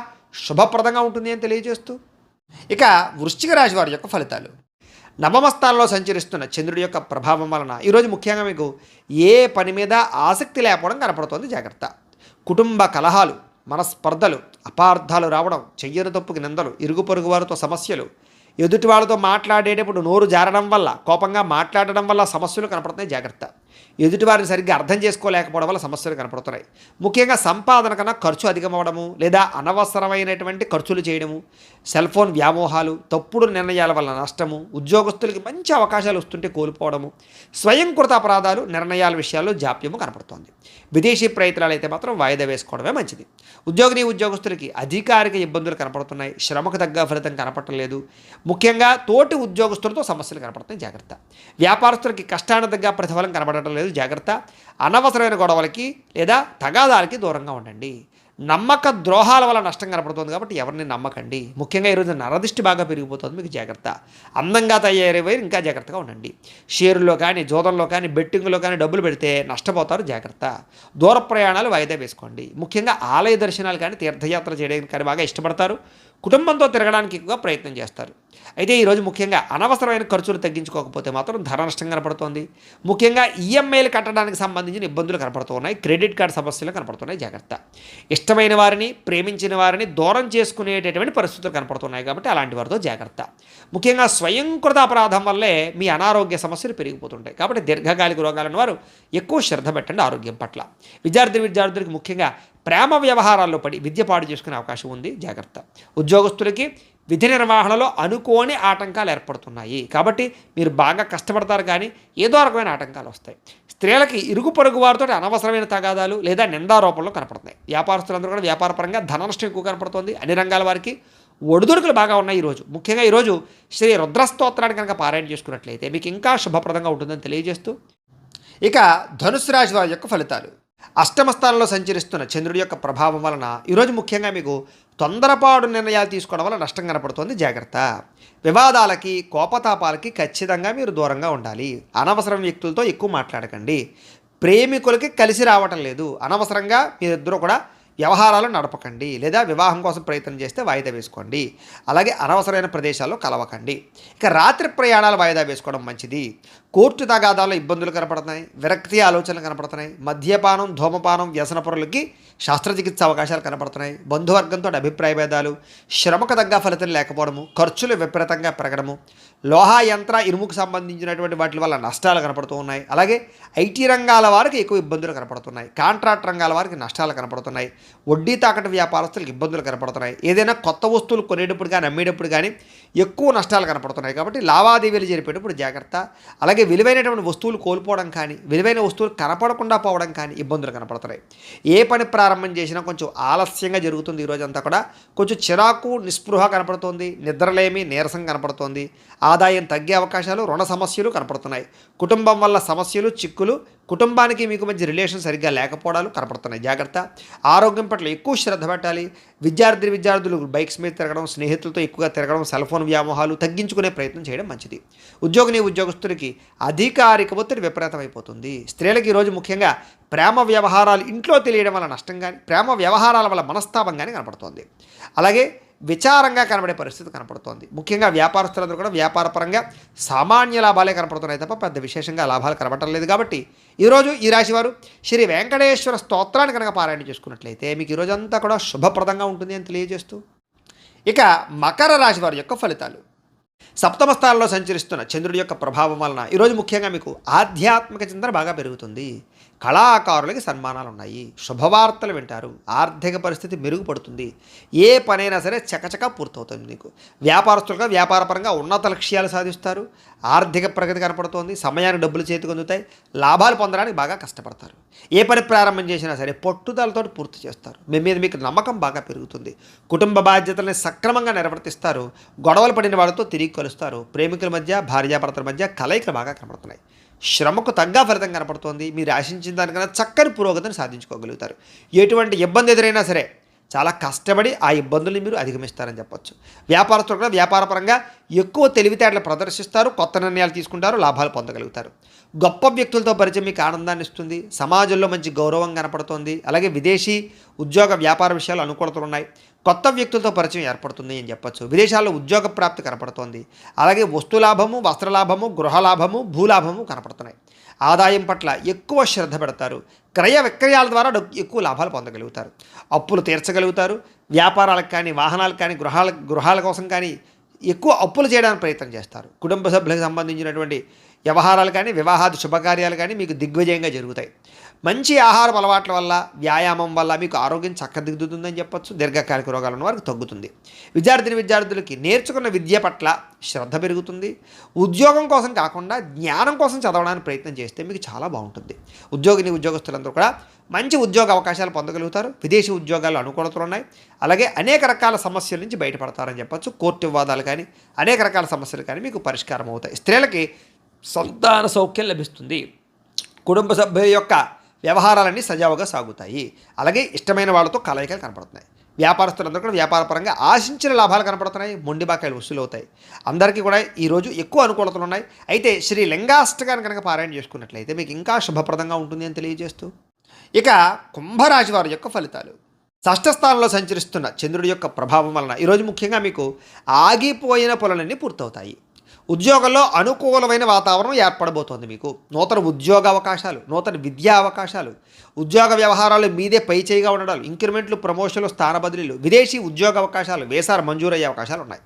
శుభప్రదంగా ఉంటుంది అని తెలియజేస్తూ, ఇక వృశ్చిక రాశి వారి యొక్క ఫలితాలు. నవమ స్థానంలో సంచరిస్తున్న చంద్రుడి యొక్క ప్రభావం వలన ఈరోజు ముఖ్యంగా మీకు ఏ పని మీద ఆసక్తి లేకపోవడం కనపడుతోంది. జాగ్రత్త. కుటుంబ కలహాలు, మనస్పర్ధలు, అపార్థాలు రావడం, చెయ్యని తప్పుకి నిందలు, ఇరుగు పొరుగు వారితో సమస్యలు, ఎదుటి వాళ్ళతో మాట్లాడేటప్పుడు నోరు జారడం వల్ల, కోపంగా మాట్లాడడం వల్ల సమస్యలు కనపడుతున్నాయి. జాగ్రత్త. ఎదుటివారిని సరిగ్గా అర్థం చేసుకోలేకపోవడం వల్ల సమస్యలు కనపడుతున్నాయి. ముఖ్యంగా సంపాదన కన్నా ఖర్చు అధికమవడము లేదా అనవసరమైనటువంటి ఖర్చులు చేయడము, సెల్ ఫోన్ వ్యామోహాలు, తప్పుడు నిర్ణయాల వల్ల నష్టము, ఉద్యోగస్తులకి మంచి అవకాశాలు వస్తుంటే కోల్పోవడము, స్వయంకృత అపరాధాలు, నిర్ణయాల విషయాల్లో జాప్యము కనపడుతోంది. విదేశీ ప్రయత్నాలు అయితే మాత్రం వాయిదా వేసుకోవడమే మంచిది. ఉద్యోగస్తులకి అధికారిక ఇబ్బందులు కనపడుతున్నాయి. శ్రమకు తగ్గ ఫలితం కనపడలేదు. ముఖ్యంగా తోటి ఉద్యోగస్తులతో సమస్యలు కనపడుతున్నాయి. జాగ్రత్త. వ్యాపారస్తులకి కష్టానికి తగ్గ ప్రతిఫలం కనబడటం లేదు. జాగ్రత్త. అనవసరమైన గొడవలకి లేదా తగాదాలకి దూరంగా ఉండండి. నమ్మక ద్రోహాల వల్ల నష్టం కనపడుతుంది కాబట్టి ఎవరిని నమ్మకండి. ముఖ్యంగా ఈరోజు నరదిష్టి బాగా పెరిగిపోతుంది. మీకు జాగ్రత్త. అందంగా తయారయ్యే ఇంకా జాగ్రత్తగా ఉండండి. షేరుల్లో కానీ, జోదంలో కానీ, బెట్టింగ్లో కానీ డబ్బులు పెడితే నష్టపోతారు. జాగ్రత్త. దూర ప్రయాణాలు వాయిదా వేసుకోండి. ముఖ్యంగా ఆలయ దర్శనాలు కానీ, తీర్థయాత్ర చేయడానికి కానీ బాగా ఇష్టపడతారు. కుటుంబంతో తిరగడానికి ఎక్కువగా ప్రయత్నం చేస్తారు. అయితే ఈరోజు ముఖ్యంగా అనవసరమైన ఖర్చులు తగ్గించుకోకపోతే మాత్రం ధన నష్టం కనపడుతోంది. ముఖ్యంగా ఈఎంఐలు కట్టడానికి సంబంధించిన ఇబ్బందులు కనపడుతున్నాయి. క్రెడిట్ కార్డు సమస్యలు కనపడుతున్నాయి. జాగ్రత్త. ఇష్టమైన వారిని, ప్రేమించిన వారిని దూరం చేసుకునేటటువంటి పరిస్థితులు కనపడుతున్నాయి కాబట్టి అలాంటి వారితో జాగ్రత్త. ముఖ్యంగా స్వయంకృత అపరాధం వల్లే మీ అనారోగ్య సమస్యలు పెరిగిపోతుంటాయి కాబట్టి దీర్ఘకాలిక రోగాలను వారు ఎక్కువ శ్రద్ధ పెట్టండి ఆరోగ్యం పట్ల. విద్యార్థులకి ముఖ్యంగా ప్రేమ వ్యవహారాల్లో పడి విద్య పాడు చేసుకునే అవకాశం ఉంది. జాగ్రత్త. ఉద్యోగస్తులకి విధి నిర్వహణలో అనుకోని ఆటంకాలు ఏర్పడుతున్నాయి కాబట్టి మీరు బాగా కష్టపడతారు కానీ ఏదో రకమైన ఆటంకాలు వస్తాయి. స్త్రీలకి ఇరుగు పొరుగు వారితో అనవసరమైన తగాదాలు లేదా నిందారోపణలు కనపడుతున్నాయి. వ్యాపారస్తులందరూ కూడా వ్యాపారపరంగా ధన నష్టం ఎక్కువ కనపడుతుంది. అన్ని రంగాల వారికి ఒడిదుడుకులు బాగా ఉన్నాయి ఈరోజు. ముఖ్యంగా ఈరోజు శ్రీ రుద్రస్తోత్రాన్ని కనుక పారాయణ చేసుకున్నట్లయితే మీకు ఇంకా శుభప్రదంగా ఉంటుందని తెలియజేస్తూ, ఇక ధనుసు రాశి వారి యొక్క ఫలితాలు. అష్టమ స్థానంలో సంచరిస్తున్న చంద్రుడి యొక్క ప్రభావం వలన ఈరోజు ముఖ్యంగా మీకు తొందరపాటు నిర్ణయాలు తీసుకోవడం వల్ల నష్టం కనపడుతుంది. జాగ్రత్త. వివాదాలకి, కోపతాపాలకి ఖచ్చితంగా మీరు దూరంగా ఉండాలి. అనవసరం వ్యక్తులతో ఎక్కువ మాట్లాడకండి. ప్రేమికులకి కలిసి రావటం లేదు. అనవసరంగా మీరిద్దరూ కూడా వ్యవహారాలు నడపకండి లేదా వివాహం కోసం ప్రయత్నం చేస్తే వాయిదా వేసుకోండి. అలాగే అనవసరమైన ప్రదేశాల్లో కలవకండి. ఇక రాత్రి ప్రయాణాలు వాయిదా వేసుకోవడం మంచిది. కోర్టు తగాదాల్లో ఇబ్బందులు కనపడుతున్నాయి, విరక్తి ఆలోచనలు కనపడుతున్నాయి, మద్యపానం ధూమపానం వ్యసనపరులకి శస్త్రచికిత్స అవకాశాలు కనపడుతున్నాయి, బంధువర్గంతో అభిప్రాయ భేదాలు, శ్రమకు తగ్గ ఫలితం లేకపోవడము, ఖర్చులు విపరీతంగా పెరగడము, లోహ యంత్ర ఇనుముకు సంబంధించినటువంటి వాటి వల్ల నష్టాలు కనపడుతూ ఉన్నాయి. అలాగే ఐటీ రంగాల వారికి ఎక్కువ ఇబ్బందులు కనపడుతున్నాయి, కాంట్రాక్ట్ రంగాల వారికి నష్టాలు కనపడుతున్నాయి, వడ్డీ తాకట్టు వ్యాపారస్తులకు ఇబ్బందులు కనపడుతున్నాయి, ఏదైనా కొత్త వస్తువులు కొనేటప్పుడు కానీ అమ్మేటప్పుడు కానీ ఎక్కువ నష్టాలు కనపడుతున్నాయి. కాబట్టి లావాదేవీలు జరిపేటప్పుడు జాగ్రత్త. అలాగే విలువైనటువంటి వస్తువులు కోల్పోవడం కానీ, విలువైన వస్తువులు కనపడకుండా పోవడం కానీ ఇబ్బందులు కనపడుతున్నాయి. ఏ పని ప్రారంభం చేసినా కొంచెం ఆలస్యంగా జరుగుతుంది. ఈరోజంతా కూడా కొంచెం చిరాకు నిస్పృహ కనపడుతోంది, నిద్రలేమి నీరసం కనపడుతోంది, ఆదాయం తగ్గే అవకాశాలు, రుణ సమస్యలు కనపడుతున్నాయి, కుటుంబం వల్ల సమస్యలు చిక్కులు, కుటుంబానికి మీకు మధ్య రిలేషన్ సరిగ్గా లేకపోవడాలు కనపడుతున్నాయి. జాగ్రత్త. ఆరోగ్యం పట్ల ఎక్కువ శ్రద్ధ పెట్టాలి. విద్యార్థులు బైక్స్ మీద తిరగడం, స్నేహితులతో ఎక్కువగా తిరగడం, సెల్ ఫోన్ వ్యామోహాలు తగ్గించుకునే ప్రయత్నం చేయడం మంచిది. ఉద్యోగస్తులకి అధికారిక ఒత్తిడి విపరీతమైపోతుంది. స్త్రీలకు ఈరోజు ముఖ్యంగా ప్రేమ వ్యవహారాలు ఇంట్లో తెలియడం వల్ల నష్టం కానీ, ప్రేమ వ్యవహారాల వల్ల మనస్తాపం కానీ కనపడుతోంది. అలాగే విచారంగా కనబడే పరిస్థితి కనపడుతోంది. ముఖ్యంగా వ్యాపారస్తులందరూ కూడా వ్యాపారపరంగా సామాన్య లాభాలే కనపడుతున్నాయి తప్ప పెద్ద విశేషంగా లాభాలు కనబడటం లేదు. కాబట్టి ఈరోజు ఈ రాశివారు శ్రీ వెంకటేశ్వర స్తోత్రాన్ని కనుక పారాయణ చేసుకున్నట్లయితే మీకు ఈరోజంతా కూడా శుభప్రదంగా ఉంటుంది అని తెలియజేస్తూ, ఇక మకర రాశి వారి యొక్క ఫలితాలు. సప్తమ స్థానంలో సంచరిస్తున్న చంద్రుడి యొక్క ప్రభావం వలన ఈరోజు ముఖ్యంగా మీకు ఆధ్యాత్మిక చింతన బాగా పెరుగుతుంది. కళాకారులకి సన్మానాలు ఉన్నాయి, శుభవార్తలు వింటారు, ఆర్థిక పరిస్థితి మెరుగుపడుతుంది, ఏ పనైనా సరే చకచకా పూర్తవుతుంది. మీకు వ్యాపారస్తులుగా వ్యాపారపరంగా ఉన్నత లక్ష్యాలు సాధిస్తారు, ఆర్థిక ప్రగతి కనపడుతోంది, సమయానికి డబ్బులు చేతికి అందుతాయి, లాభాలు పొందడానికి బాగా కష్టపడతారు. ఏ పని ప్రారంభం చేసినా సరే పట్టుదలతో పూర్తి చేస్తారు. మీ మీద మీకు నమ్మకం బాగా పెరుగుతుంది. కుటుంబ బాధ్యతల్ని సక్రమంగా నిర్వర్తిస్తారు. గొడవలు పడిన వాళ్ళతో తిరిగి కలుస్తారు. ప్రేమికుల మధ్య భార్యాభర్తల మధ్య కలయికలు బాగా కనపడుతున్నాయి. శ్రమకు తగ్గ ఫలితం కనపడుతోంది. మీరు ఆశించిన దానికన్నా చక్కని పురోగతిని సాధించుకోగలుగుతారు. ఎటువంటి ఇబ్బంది ఎదురైనా సరే చాలా కష్టపడి ఆ ఇబ్బందుల్ని మీరు అధిగమిస్తారని చెప్పొచ్చు. వ్యాపారస్తులు కూడా వ్యాపారపరంగా ఎక్కువ తెలివితేటలు ప్రదర్శిస్తారు, కొత్త నిర్ణయాలు తీసుకుంటారు, లాభాలు పొందగలుగుతారు. గొప్ప వ్యక్తులతో పరిచయం మీకు ఆనందాన్ని ఇస్తుంది. సమాజంలో మంచి గౌరవం కనపడుతోంది. అలాగే విదేశీ ఉద్యోగ వ్యాపార విషయాలు అనుకూలతలు ఉన్నాయి. కొత్త వ్యక్తులతో పరిచయం ఏర్పడుతుంది అని చెప్పొచ్చు. విదేశాల్లో ఉద్యోగ ప్రాప్తి కనపడుతోంది. అలాగే వస్తులాభము, వస్త్రలాభము, గృహలాభము, భూలాభము కనపడుతున్నాయి. ఆదాయం పట్ల ఎక్కువ శ్రద్ధ పెడతారు. క్రయ విక్రయాల ద్వారా ఎక్కువ లాభాలు పొందగలుగుతారు. అప్పులు తీర్చగలుగుతారు. వ్యాపారాలకు కానీ, వాహనాలకు కానీ, గృహాల కోసం కానీ ఎక్కువ అప్పులు చేయడానికి ప్రయత్నం చేస్తారు. కుటుంబ సభ్యులకు సంబంధించినటువంటి వ్యవహారాలు కానీ, వివాహాది శుభకార్యాలు కానీ మీకు దిగ్విజయంగా జరుగుతాయి. మంచి ఆహారం అలవాట్ల వల్ల, వ్యాయామం వల్ల మీకు ఆరోగ్యం చక్కదిద్దుతుందని చెప్పొచ్చు. దీర్ఘకాలిక రోగాలు ఉన్న వారికి తగ్గుతుంది. విద్యార్థులకి నేర్చుకున్న విద్య పట్ల శ్రద్ధ పెరుగుతుంది. ఉద్యోగం కోసం కాకుండా జ్ఞానం కోసం చదవడానికి ప్రయత్నం చేస్తే మీకు చాలా బాగుంటుంది. ఉద్యోగస్తులందరూ కూడా మంచి ఉద్యోగ అవకాశాలు పొందగలుగుతారు. విదేశీ ఉద్యోగాలు అనుకూలతలు ఉన్నాయి. అలాగే అనేక రకాల సమస్యల నుంచి బయటపడతారని చెప్పొచ్చు. కోర్టు వివాదాలు కానీ, అనేక రకాల సమస్యలు కానీ మీకు పరిష్కారం అవుతాయి. స్త్రీలకి సంతాన సౌఖ్యం లభిస్తుంది. కుటుంబ సభ్యుల యొక్క వ్యవహారాలన్నీ సజావుగా సాగుతాయి. అలాగే ఇష్టమైన వాళ్ళతో కలయికలు కనపడుతున్నాయి. వ్యాపారస్తులందరూ కూడా వ్యాపారపరంగా ఆశించిన లాభాలు కనపడుతున్నాయి. మొండి బాకాయలు వసూలు అవుతాయి. అందరికీ కూడా ఈరోజు ఎక్కువ అనుకూలతలు ఉన్నాయి. అయితే శ్రీ లింగాష్టకాన్ని కనుక పారాయణ చేసుకున్నట్లయితే మీకు ఇంకా శుభప్రదంగా ఉంటుంది అని తెలియజేస్తూ, ఇక కుంభరాశి వారి యొక్క ఫలితాలు. షష్ఠ స్థానంలో సంచరిస్తున్న చంద్రుడి యొక్క ప్రభావం వలన ఈరోజు ముఖ్యంగా మీకు ఆగిపోయిన పనులన్నీ పూర్తవుతాయి. ఉద్యోగంలో అనుకూలమైన వాతావరణం ఏర్పడబోతోంది. మీకు నూతన ఉద్యోగ అవకాశాలు, నూతన విద్యా అవకాశాలు, ఉద్యోగ వ్యవహారాలు మీదే పైచేయిగా ఉండడాలు, ఇంక్రిమెంట్లు, ప్రమోషన్లు, స్థాన బదిలీలు, విదేశీ ఉద్యోగ అవకాశాలు, వీసాలు మంజూరయ్యే అవకాశాలు ఉన్నాయి.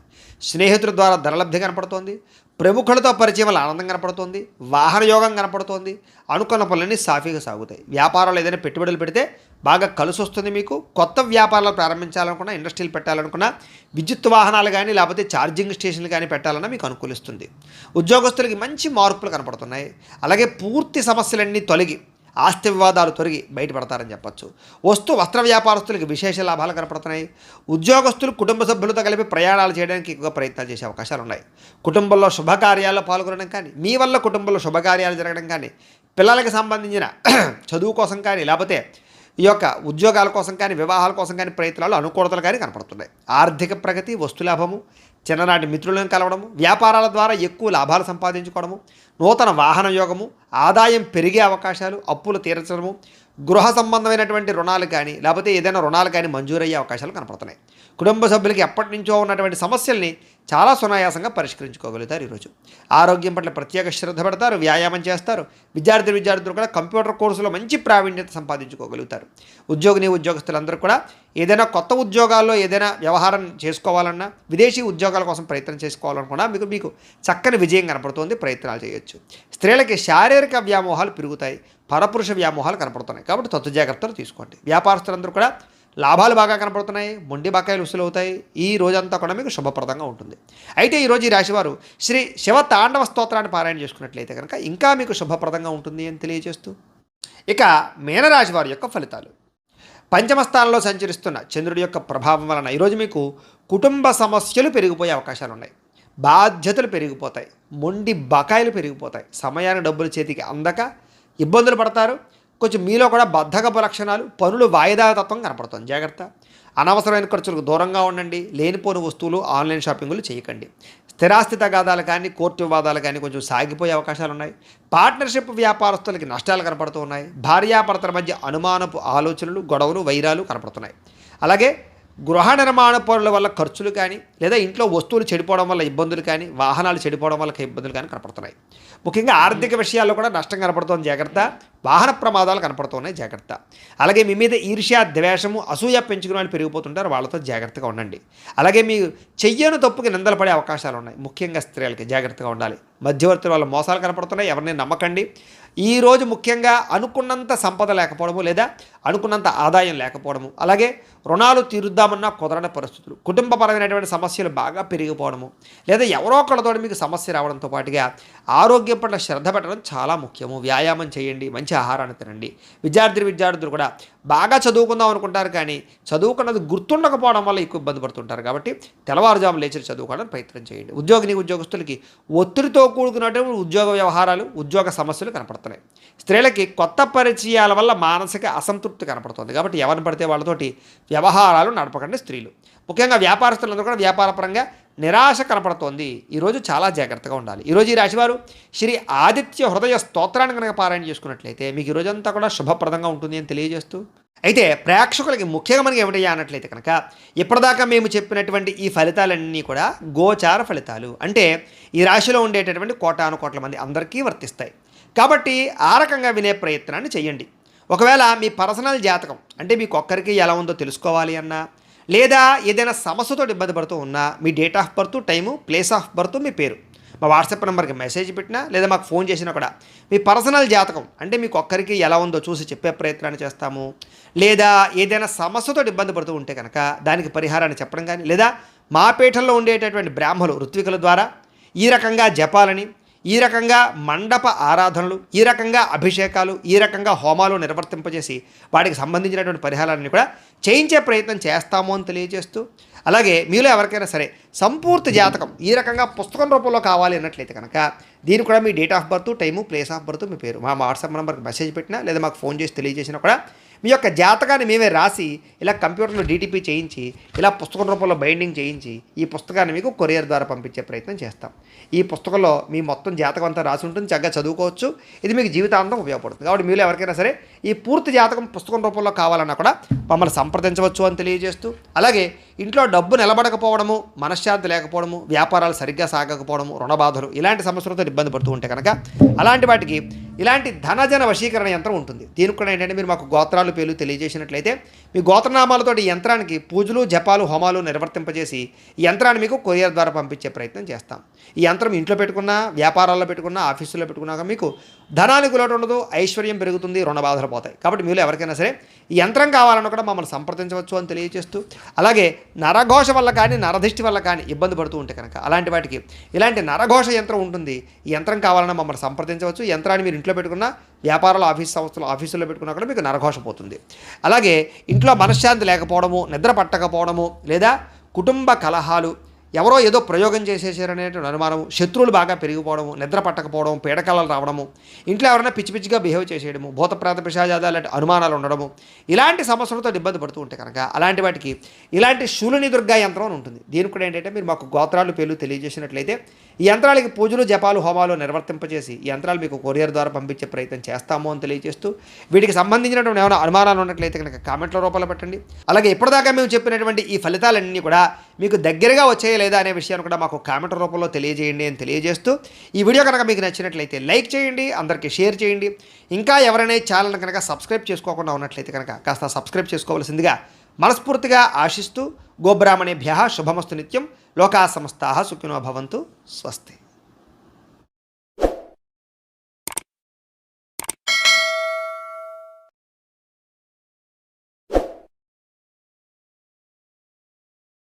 స్నేహితుల ద్వారా ధనలబ్ధి కనపడుతోంది. ప్రముఖులతో పరిచయం వల్ల ఆనందం కనపడుతోంది. వాహన యోగం కనపడుతోంది. అనుకున్న పనులన్నీ సాఫీగా సాగుతాయి. వ్యాపారాలు ఏదైనా పెట్టుబడులు పెడితే బాగా కలిసి వస్తుంది. మీకు కొత్త వ్యాపారాలు ప్రారంభించాలనుకున్నా, ఇండస్ట్రీలు పెట్టాలనుకున్నా, విద్యుత్ వాహనాలు కానీ లేకపోతే ఛార్జింగ్ స్టేషన్లు కానీ పెట్టాలన్నా మీకు అనుకూలిస్తుంది. ఉద్యోగస్తులకి మంచి మార్పులు కనపడుతున్నాయి. అలాగే పూర్తి సమస్యలన్నీ తొలగి, ఆస్తి వివాదాలు తొలగి బయటపడతారని చెప్పొచ్చు. వస్త్ర వ్యాపారస్తులకి విశేష లాభాలు కనపడుతున్నాయి. ఉద్యోగస్తులు కుటుంబ సభ్యులతో కలిపి ప్రయాణాలు చేయడానికి ఎక్కువ ప్రయత్నాలు చేసే అవకాశాలు ఉన్నాయి. కుటుంబంలో శుభకార్యాల్లో పాల్గొనడం కానీ, మీ వల్ల కుటుంబంలో శుభకార్యాలు జరగడం కానీ, పిల్లలకి సంబంధించిన చదువు కోసం కానీ, లేకపోతే ఈ యొక్క ఉద్యోగాల కోసం కానీ, వివాహాల కోసం కానీ ప్రయత్నాలు అనుకూలతలు కానీ కనపడుతున్నాయి. ఆర్థిక ప్రగతి, వస్తులాభము, చిన్ననాటి మిత్రులను కలవడము, వ్యాపారాల ద్వారా ఎక్కువ లాభాలు సంపాదించుకోవడము, నూతన వాహన యోగము, ఆదాయం పెరిగే అవకాశాలు, అప్పులు తీర్చడము, గృహ సంబంధమైనటువంటి రుణాలు కానీ లేకపోతే ఏదైనా రుణాలు కానీ మంజూరయ్యే అవకాశాలు కనపడుతున్నాయి. కుటుంబ సభ్యులకి ఎప్పటి నుంచో ఉన్నటువంటి సమస్యల్ని చాలా సునాయాసంగా పరిష్కరించుకోగలుగుతారు. ఈరోజు ఆరోగ్యం పట్ల ప్రత్యేక శ్రద్ధ పెడతారు, వ్యాయామం చేస్తారు. విద్యార్థులు కూడా కంప్యూటర్ కోర్సులో మంచి ప్రావీణ్యత సంపాదించుకోగలుగుతారు. ఉద్యోగస్తులందరూ కూడా ఏదైనా కొత్త ఉద్యోగాల్లో ఏదైనా వ్యవహారం చేసుకోవాలన్నా, విదేశీ ఉద్యోగాల కోసం ప్రయత్నం చేసుకోవాలనుకున్నా మీకు చక్కని విజయం కనపడుతుంది. ప్రయత్నాలు చేయొచ్చు. స్త్రీలకి శారీరక వ్యామోహాలు పెరుగుతాయి, పరపురుష వ్యామోహాలు కనపడుతున్నాయి. కాబట్టి తత్తు జాగ్రత్తలు తీసుకోండి. వ్యాపారస్తులందరూ కూడా లాభాలు బాగా కనపడుతున్నాయి, మొండి బకాయిలు వసూలవుతాయి. ఈ రోజంతా కూడా మీకు శుభప్రదంగా ఉంటుంది. అయితే ఈరోజు ఈ రాశివారు శ్రీ శివ తాండవ స్తోత్రాన్ని పారాయణ చేసుకున్నట్లయితే కనుక ఇంకా మీకు శుభప్రదంగా ఉంటుంది అని తెలియజేస్తూ, ఇక మీనరాశి వారి యొక్క ఫలితాలు. పంచమ స్థానంలో సంచరిస్తున్న చంద్రుడి యొక్క ప్రభావం వలన ఈరోజు మీకు కుటుంబ సమస్యలు పెరిగిపోయే అవకాశాలు ఉన్నాయి. బాధ్యతలు పెరిగిపోతాయి, మొండి బకాయిలు పెరిగిపోతాయి, సమయానికి డబ్బులు చేతికి అందక ఇబ్బందులు పడతారు. కొంచెం మీలో కూడా బద్ధకపు లక్షణాలు, పనులు వాయిదా తత్వం కనపడుతుంది. జాగ్రత్త. అనవసరమైన ఖర్చులకు దూరంగా ఉండండి. లేనిపోని వస్తువులు, ఆన్లైన్ షాపింగులు చేయకండి. స్థిరాస్తి తగాదాలు కానీ, కోర్టు వివాదాలు కానీ కొంచెం సాగిపోయే అవకాశాలు ఉన్నాయి. పార్ట్నర్షిప్ వ్యాపారస్తులకి నష్టాలు కనపడుతూ ఉన్నాయి. భార్యాభర్తల మధ్య అనుమానపు ఆలోచనలు, గొడవలు, వైరాలు కనపడుతున్నాయి. అలాగే గృహ నిర్మాణ పనుల వల్ల ఖర్చులు కానీ, లేదా ఇంట్లో వస్తువులు చెడిపోవడం వల్ల ఇబ్బందులు కానీ, వాహనాలు చెడిపోవడం వల్ల ఇబ్బందులు కానీ కనపడుతున్నాయి. ముఖ్యంగా ఆర్థిక విషయాల్లో కూడా నష్టం కనపడుతోంది. జాగ్రత్త. వాహన ప్రమాదాలు కనపడుతున్నాయి. జాగ్రత్త. అలాగే మీ మీద ఈర్ష్య, ద్వేషము, అసూయ పెంచుకునే వాళ్ళు పెరిగిపోతుంటారు. వాళ్ళతో జాగ్రత్తగా ఉండండి. అలాగే మీ చెయ్యను తప్పుకి నిందలు పడే అవకాశాలు ఉన్నాయి. ముఖ్యంగా స్త్రీలకి జాగ్రత్తగా ఉండాలి. మధ్యవర్తుల వల్ల మోసాలు కనపడుతున్నాయి. ఎవరిని నమ్మకండి. ఈరోజు ముఖ్యంగా అనుకున్నంత సంపద లేకపోవడము, లేదా అనుకున్నంత ఆదాయం లేకపోవడము, అలాగే రుణాలు తీరుద్దామన్నా కుదరని పరిస్థితులు, కుటుంబపరమైనటువంటి సమస్యలు బాగా పెరిగిపోవడము, లేదా ఎవరో ఒకళ్ళతో మీకు సమస్య రావడంతో పాటుగా ఆరోగ్యం పట్ల శ్రద్ధ పెట్టడం చాలా ముఖ్యము. వ్యాయామం చేయండి, మంచి ఆహారాన్ని తినండి. విద్యార్థులు కూడా బాగా చదువుకుందాం అనుకుంటారు, కానీ చదువుకున్నది గుర్తుండకపోవడం వల్ల ఎక్కువ ఇబ్బంది పడుతుంటారు. కాబట్టి తెల్లవారుజాము లేచి చదువుకోవడానికి ప్రయత్నం చేయండి. ఉద్యోగస్తులకి ఒత్తిడితో కూడుకున్నటువంటి ఉద్యోగ వ్యవహారాలు, ఉద్యోగ సమస్యలు కనపడుతున్నాయి. స్త్రీలకి కొత్త పరిచయాల వల్ల మానసిక అసంతృప్తి కనపడుతుంది. కాబట్టి ఎవరిని పడితే వాళ్ళతోటి వ్యవహారాలు నడపకండి స్త్రీలు. ముఖ్యంగా వ్యాపారస్తులందరూ కూడా వ్యాపారపరంగా నిరాశ కనపడుతోంది. ఈరోజు చాలా జాగ్రత్తగా ఉండాలి. ఈరోజు ఈ రాశివారు శ్రీ ఆదిత్య హృదయ స్తోత్రాన్ని కనుక పారాయణ చేసుకున్నట్లయితే మీకు ఈరోజంతా కూడా శుభప్రదంగా ఉంటుంది అని తెలియజేస్తూ, అయితే ప్రేక్షకులకి ముఖ్యంగా మనకి ఏమిటయ్యా అన్నట్లయితే కనుక ఇప్పటిదాకా మేము చెప్పినటువంటి ఈ ఫలితాలన్నీ కూడా గోచార ఫలితాలు. అంటే ఈ రాశిలో ఉండేటటువంటి కోటాను కోట్ల మంది అందరికీ వర్తిస్తాయి. కాబట్టి ఆ రకంగా వినే ప్రయత్నాన్ని చేయండి. ఒకవేళ మీ పర్సనల్ జాతకం అంటే మీకు ఒక్కరికి ఎలా ఉందో తెలుసుకోవాలి అన్నా, లేదా ఏదైనా సమస్యతో ఇబ్బంది పడుతూ ఉన్నా, మీ date of birth, time, place of birth, మీ పేరు మా వాట్సాప్ నెంబర్కి మెసేజ్ పెట్టినా, లేదా మాకు ఫోన్ చేసినా కూడా మీ పర్సనల్ జాతకం అంటే మీకు ఒక్కరికి ఎలా ఉందో చూసి చెప్పే ప్రయత్నాన్ని చేస్తాము. లేదా ఏదైనా సమస్యతో ఇబ్బంది పడుతూ ఉంటే కనుక దానికి పరిహారాన్ని చెప్పడం కానీ, లేదా మా పీఠంలో ఉండేటటువంటి బ్రాహ్మలు ఋత్వికుల ద్వారా ఈ రకంగా జపాలని, ఈ రకంగా మండప ఆరాధనలు, ఈ రకంగా అభిషేకాలు, ఈ రకంగా హోమాలు నిర్వర్తింపజేసి వాటికి సంబంధించినటువంటి పరిహారాన్ని కూడా చేయించే ప్రయత్నం చేస్తాము అని తెలియజేస్తూ, అలాగే మీలో ఎవరికైనా సరే సంపూర్తి జాతకం ఈ రకంగా పుస్తకం రూపంలో కావాలి అన్నట్లయితే కనుక దీనికి కూడా మీ date of birth, time, place of birth, మీ పేరు మా వాట్సాప్ నెంబర్కి మెసేజ్ పెట్టినా, లేదా మాకు ఫోన్ చేసి తెలియజేసినా కూడా మీ యొక్క జాతకాన్ని మేమే రాసి ఇలా కంప్యూటర్లో డీటీపీ చేయించి, ఇలా పుస్తకం రూపంలో బైండింగ్ చేయించి ఈ పుస్తకాన్ని మీకు కొరియర్ ద్వారా పంపించే ప్రయత్నం చేస్తాం. ఈ పుస్తకంలో మీ మొత్తం జాతకం అంతా రాసి ఉంటుంది. చక్కగా చదువుకోవచ్చు. ఇది మీకు జీవితాంతం ఉపయోగపడుతుంది. కాబట్టి మీరు ఎవరికైనా సరే ఈ పూర్తి జాతకం పుస్తకం రూపంలో కావాలన్నా కూడా మమ్మల్ని సంప్రదించవచ్చు అని తెలియజేస్తూ, అలాగే ఇంట్లో డబ్బు నిలబడకపోవడము, మనశ్శాంతి లేకపోవడము, వ్యాపారాలు సరిగ్గా సాగకపోవడము, రుణబాధలు ఇలాంటి సమస్యలతో ఇబ్బంది పడుతూ ఉంటే కనుక అలాంటి వాటికి ఇలాంటి ధనజన వశీకరణ యంత్రం ఉంటుంది. దీనికి కూడా ఏంటంటే మీరు మాకు గోత్రాలు పేర్లు తెలియజేసినట్లయితే మీ గోత్రనామాలతో ఈ యంత్రానికి పూజలు, జపాలు, హోమాలు నిర్వర్తింపజేసి ఈ యంత్రాన్ని మీకు కొరియర్ ద్వారా పంపించే ప్రయత్నం చేస్తాం. ఈ యంత్రం ఇంట్లో పెట్టుకున్నా, వ్యాపారాల్లో పెట్టుకున్నా, ఆఫీసుల్లో పెట్టుకున్నాక మీకు ధనానికి లోటు ఉండదు, ఐశ్వర్యం పెరుగుతుంది, రుణ బాధలు పోతాయి. కాబట్టి మీరు ఎవరికైనా సరే ఈ యంత్రం కావాలన్నా కూడా మమ్మల్ని సంప్రదించవచ్చు అని తెలియజేస్తూ, అలాగే నరఘోష వల్ల కానీ, నరదిష్టి వల్ల కానీ ఇబ్బంది పడుతూ ఉంటే కనుక అలాంటి వాటికి ఇలాంటి నరఘోష యంత్రం ఉంటుంది. ఈ యంత్రం కావాలన్నా మమ్మల్ని సంప్రదించవచ్చు. యంత్రాన్ని మీరు ఇంట్లో పెట్టుకున్నా, వ్యాపారాలు, ఆఫీసుల్లో పెట్టుకున్నా కూడా మీకు నరఘోష పోతుంది. అలాగే ఇంట్లో మనశ్శాంతి లేకపోవడము, నిద్ర పట్టకపోవడము, లేదా కుటుంబ కలహాలు, ఎవరో ఏదో ప్రయోగం చేసేసారనేటువంటి అనుమానము, శత్రువులు బాగా పెరిగిపోవడము, నిద్ర పట్టకపోవడం, పీడకలలు రావడము, ఇంట్లో ఎవరైనా పిచ్చి పిచ్చిగా బిహేవ్ చేసేయడము, భూతప్రాత పిశాచాలు లాంటి అనుమానాలు ఉండడము, ఇలాంటి సమస్యలతో ఇబ్బంది పడుతూ ఉంటే కనుక అలాంటి వాటికి ఇలాంటి శూలిని దుర్గా యంత్రం అని ఉంటుంది. దీనికి కూడా ఏంటంటే మీరు మాకు గోత్రాలు పేర్లు తెలియజేసినట్లయితే ఈ యంత్రాలకి పూజలు జపాలు హోమాలు నిర్వర్తింపజేసి ఈ యంత్రాలు మీకు కొరియర్ ద్వారా పంపించే ప్రయత్నం చేస్తాము అని తెలియజేస్తూ వీటికి సంబంధించినటువంటి ఏమైనా అనుమానాలు ఉన్నట్లయితే కనుక కామెంట్ల రూపంలో పెట్టండి. అలాగే ఇప్పటిదాకా మేము చెప్పినటువంటి ఈ ఫలితాలన్నీ కూడా మీకు దగ్గరగా వచ్చాయా లేదా అనే విషయాన్ని కూడా మాకు కామెంట్ రూపంలో తెలియజేయండి అని తెలియజేస్తూ ఈ వీడియో కనుక మీకు నచ్చినట్లయితే లైక్ చేయండి, అందరికీ షేర్ చేయండి. ఇంకా ఎవరైనా ఈ ఛానల్ కనుక సబ్స్క్రైబ్ చేసుకోకుండా ఉన్నట్లయితే కనుక కాస్త సబ్స్క్రైబ్ చేసుకోవాల్సిందిగా మనస్ఫూర్తిగా ఆశిస్తూ గోబ్రాహ్మణేభ్యః శుభమస్తు నిత్యం. లోకా సమస్తాః సుఖినో భవంతు. స్వస్తి.